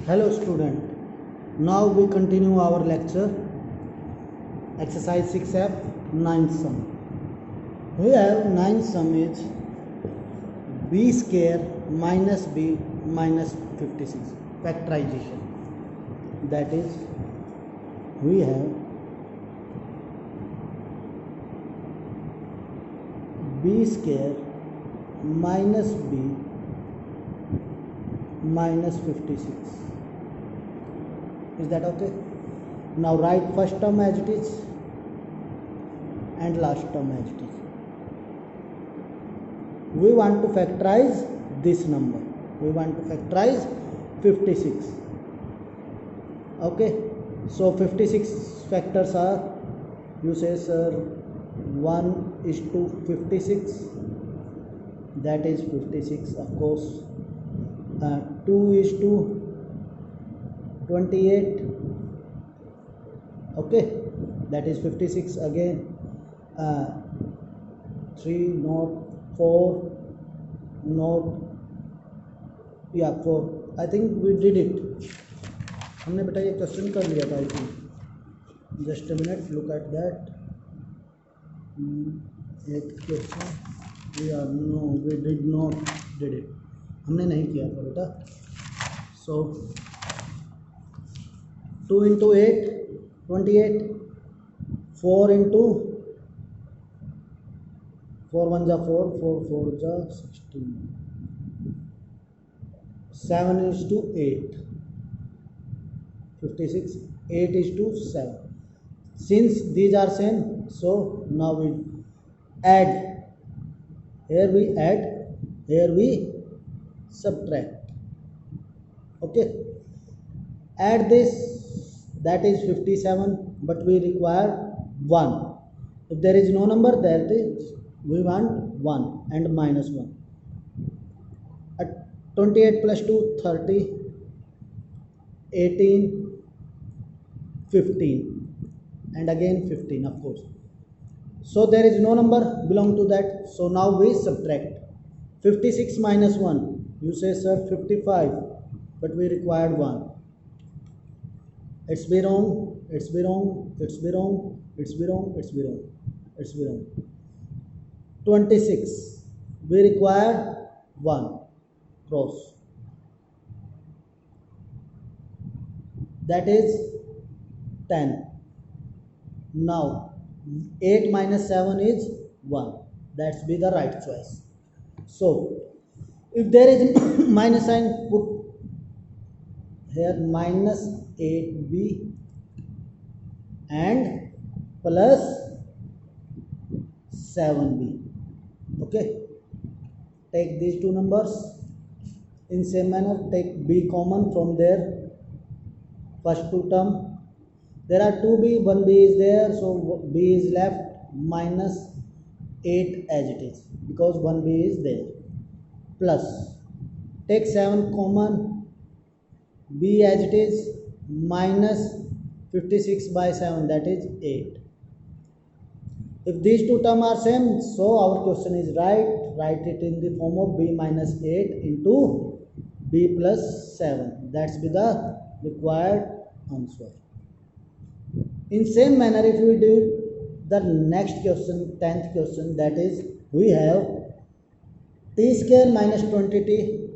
Hello student, now we continue our lecture exercise 6F 9th sum. We have 9th sum is b square minus b minus 56 factorization. That is, we have b square minus b minus 56. Is that okay? Now write first term as it is and last term as it is. We want to factorize this number. We want to factorize 56. Okay, so 56 factors are, you say sir, 1 is to 56, that is 56 of course. 2 is to 28, okay, that is 56 again. 3 not 4 not, yeah 4. I think we did it. हमने बेटा ये question कर लिया था I think. Just a minute, look at that. एक question, या no we did not did it. हमने नहीं किया था बेटा. सो 2 into 8 28, 4 into 4 1 जा 4, 4 4 जा 16, 7 is to 8, 56, 8 is to 7. Since these are same, so now we add. Here we add, here we subtract. Okay, add this, that is 57, but we require 1. If there is no number there, we want 1 and minus 1. At 28 plus 2 30, 18, 15 and again 15 of course. So there is no number belong to that, so now we subtract. 56 minus 1, you say sir 55, but we required 1. It's be wrong, it's be wrong, it's be wrong, it's be wrong, it's be wrong, it's be wrong. 26, we require 1, cross, that is 10. Now 8 minus 7 is 1, that's be the right choice. So if there is minus sign, put here minus 8b and plus 7b. Okay, take these two numbers in same manner. Take b common from their first two term. There are 2b, 1b is there, so b is left, minus 8 as it is because 1b is there, plus take 7 common, b as it is, minus 56 by 7, that is 8. If these two terms are same, so our question is right. Write it in the form of b minus 8 into b plus 7. That's be the required answer. In same manner, if we do the next question, 10th question, that is, we have t square minus 20t,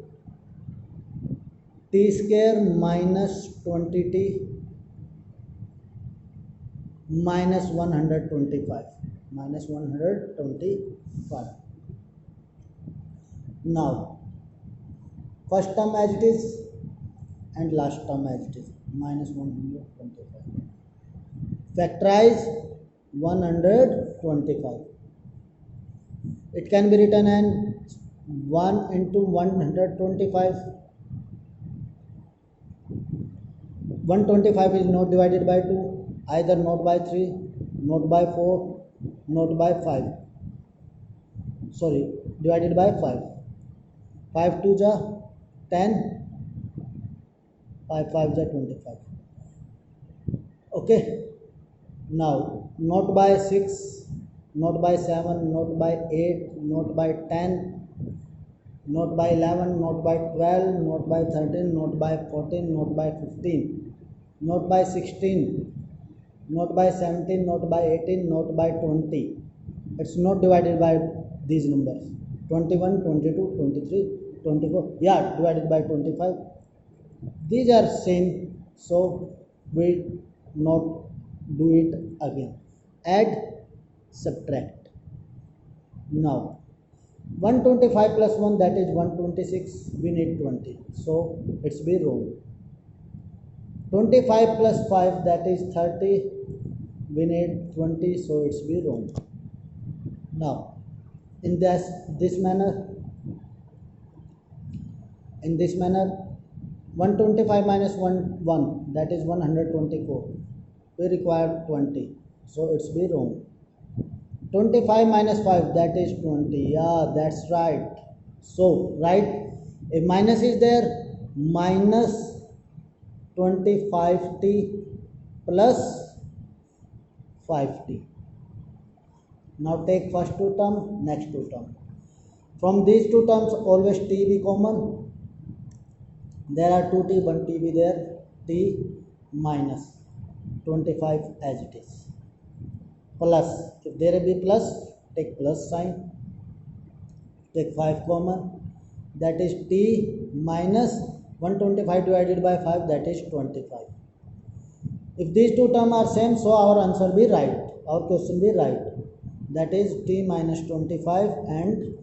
t square minus 20t minus 125, minus 125. Now first term as it is and last term as it is, minus 125. Factorize 125. It can be written as 1 into 125. 125 is not divided by 2, either not by 3, not by 4, not by 5. Sorry, divided by 5. 5 2 ja 10, 5 5 ja 25. Okay, now not by 6, not by 7, not by 8, not by 10, not by 11, not by 12, not by 13, not by 14, not by 15, not by 16, not by 17, not by 18, not by 20. It's not divided by these numbers 21, 22, 23, 24. Yeah, divided by 25. These are same, so we not do it again. Add, subtract. Now 125 plus 1, that is 126. We need 20, so it's be wrong. 25 plus 5, that is 30. We need 20, so it's be wrong. Now in this manner 125 minus 1, that is 124. We require 20, so it's be wrong. 25 minus 5, that is 20. Yeah, that's right. So right, if minus is there, minus 25t plus 5t. Now take first two term, next two term. From these two terms always t be common. There are 2t, 1t be there. T minus 25 as it is. Plus, if there be plus, take plus sign. Take 5 common. That is t minus 125 divided by 5, that is 25. If these two terms are same, so our answer be right. Our question be right. That is t minus 25 and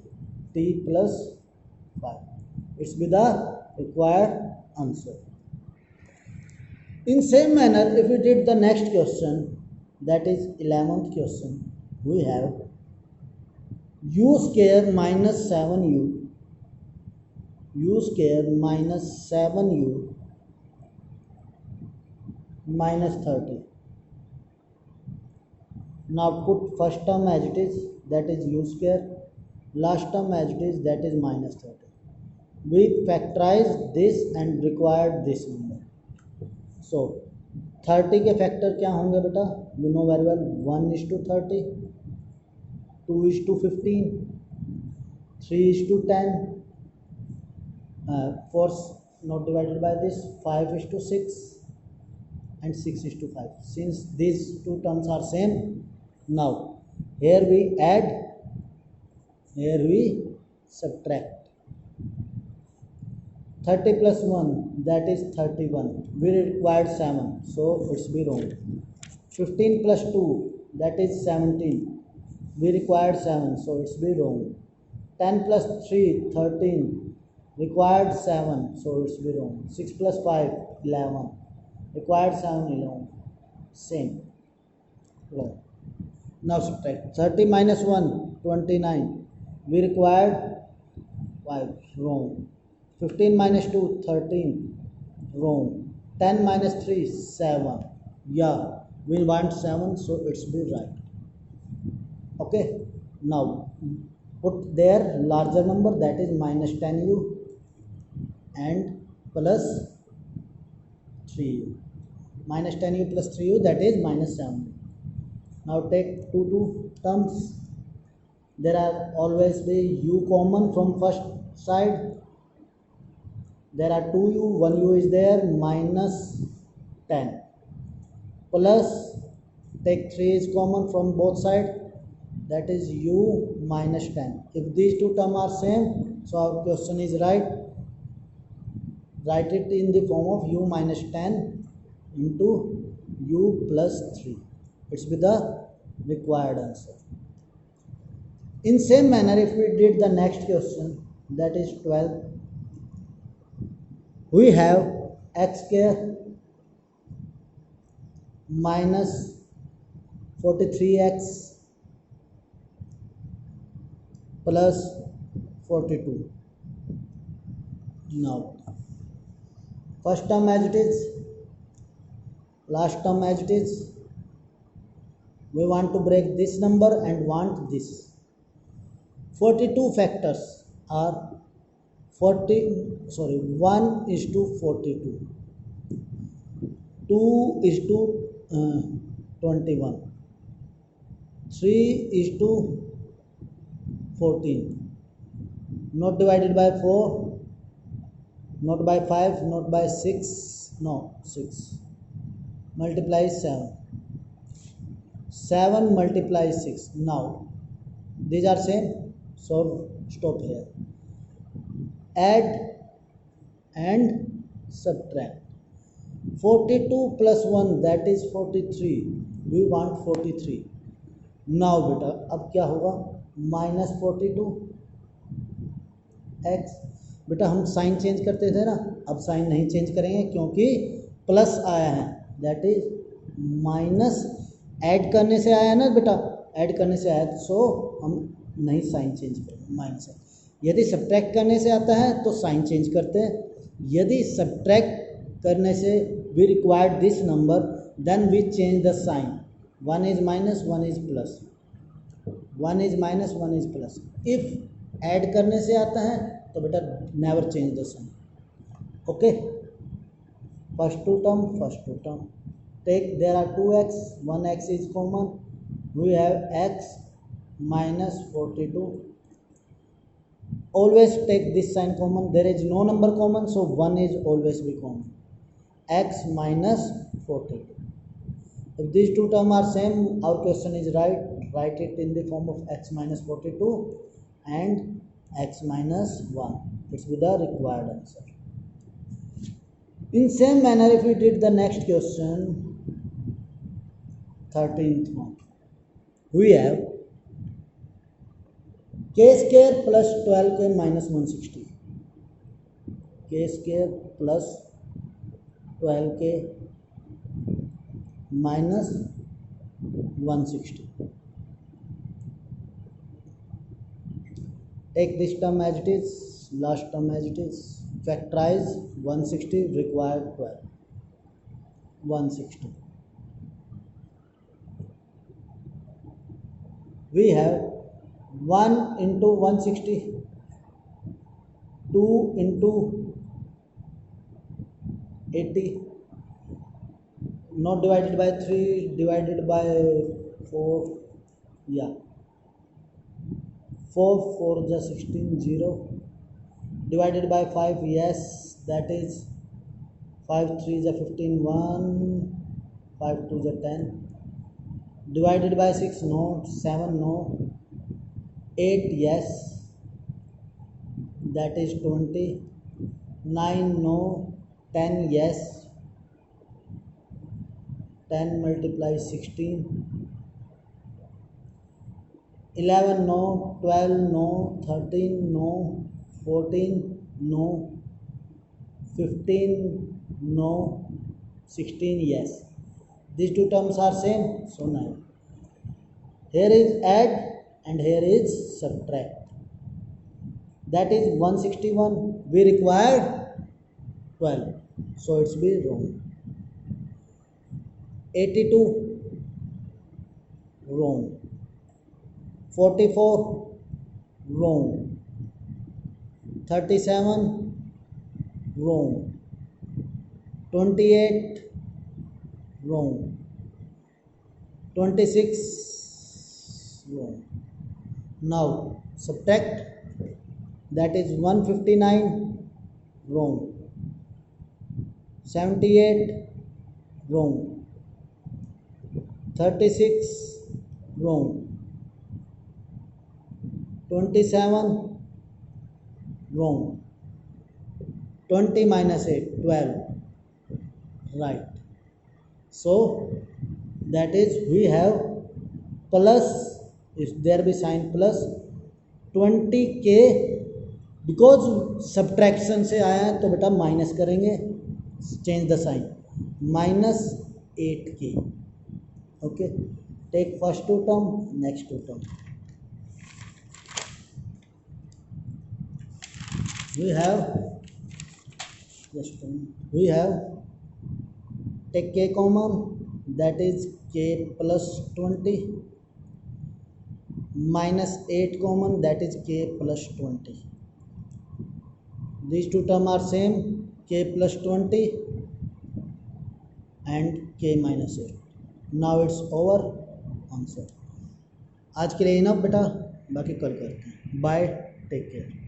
t plus 5. It's be the required answer. In same manner, if we did the next question, that is 11th question, we have u square minus 7u, u square minus 7u minus 30. Now put first term as it is, that is u square, last term as it is, that is minus 30. We factorize this and required this number. So 30 के factor क्या होंगे बेटा? You know very well. 1:30, 2:15, 3:10, 4 not divided by this, 5:6 and 6:5. Since these two terms are same, now here we add, here we subtract. 30 plus 1, that is 31. We required 7, so it's be wrong. 15 plus 2, that is 17. We required 7, so it's be wrong. 10 plus 3, 13. Required 7, so it's be wrong. 6 plus 5, 11. Required 7, 11. Same. Wrong. Now subtract. 30 minus 1, 29. We required 5. Wrong. 15 minus 2, 13. Wrong. 10 minus 3, 7. Yeah, we want 7, so it's be right. Okay. Now put their larger number, that is minus 10u and plus 3u. Minus 10u plus 3u, that is minus 7. Now take two terms. There are always be u common from first side. There are 2u, 1u is there, minus 10. Plus, take 3 is common from both sides, that is u minus 10. If these two terms are same, so our question is right. Write it in the form of u minus 10 into u plus 3. It's be the required answer. In same manner, if we did the next question, that is 12. We have x square minus 43x plus 42. Now first term as it is, last term as it is. We want to break this number and want this. 42 factors are 1:42, 2:21, 3:14, not divided by 4, not by 5, not by 6, no 6, multiply 7, 7 multiply 6. Now these are same, so stop here. Add and subtract. 42 plus 1 that is 43. We want 43. Now बेटा अब क्या होगा, minus 42 x. बेटा हम sign change करते थे ना, अब साइन नहीं चेंज करेंगे क्योंकि प्लस आया है, दैट इज माइनस. ऐड करने से आया है ना बेटा, ऐड करने से आया, सो हम नहीं साइन चेंज करेंगे, माइनस है. यदि सब्ट्रैक्ट करने से आता है तो साइन चेंज करते हैं. यदि सब्ट्रैक्ट करने से we required this number, then we change the sign. 1 is minus, 1 is plus, 1 is minus, 1 is plus. If add करने से आता है तो बेटा never change the sign. Okay, first two term take, there are 2x, 1x is common, we have x minus 42. Always take this sign common, there is no number common, so 1 is always be common. X minus 42. If these two terms are same, our question is right. Write it in the form of x minus 42 and x minus 1. It's with the required answer. In same manner, if we did the next question, 13th one, we have k square plus 12k minus 160. K square plus 12k minus 160. Take this term as it is, last term as it is. Factorize 160, required 12. 160. We have 1 into 160, 2 into 80, not divided by 3, divided by 4, yeah, 4 4 is 16, 0, divided by 5, yes, that is 5 3 is 15, 1, 5 2 is 10, divided by 6, no, 7, no, 8, yes, that is 20, 9, no, 10, yes, 10 multiply 16, 11 no, 12 no, 13 no, 14 no, 15 no, 16 yes. These two terms are same, so now here is add and here is subtract. That is 161, we required 12, so it's be wrong. 82 wrong, 44 wrong, 37 wrong, 28 wrong, 26 wrong. Now subtract, that is 159 wrong, 78 wrong, 36 wrong, 27 wrong, 20 minus 8, 12, right. So that is we have plus, if there be sign plus 20k, because subtraction से आया है तो बेटा minus करेंगे, change the sign, minus 8k. Okay, take first two term, next two term. We have take k common, that is k plus 20, minus 8 common, that is k plus 20. These two terms are same, k plus 20 and k minus 8. Now it's over, answer. आज के लिए enough बेटा, बाकी कल करते हैं. Bye, take care.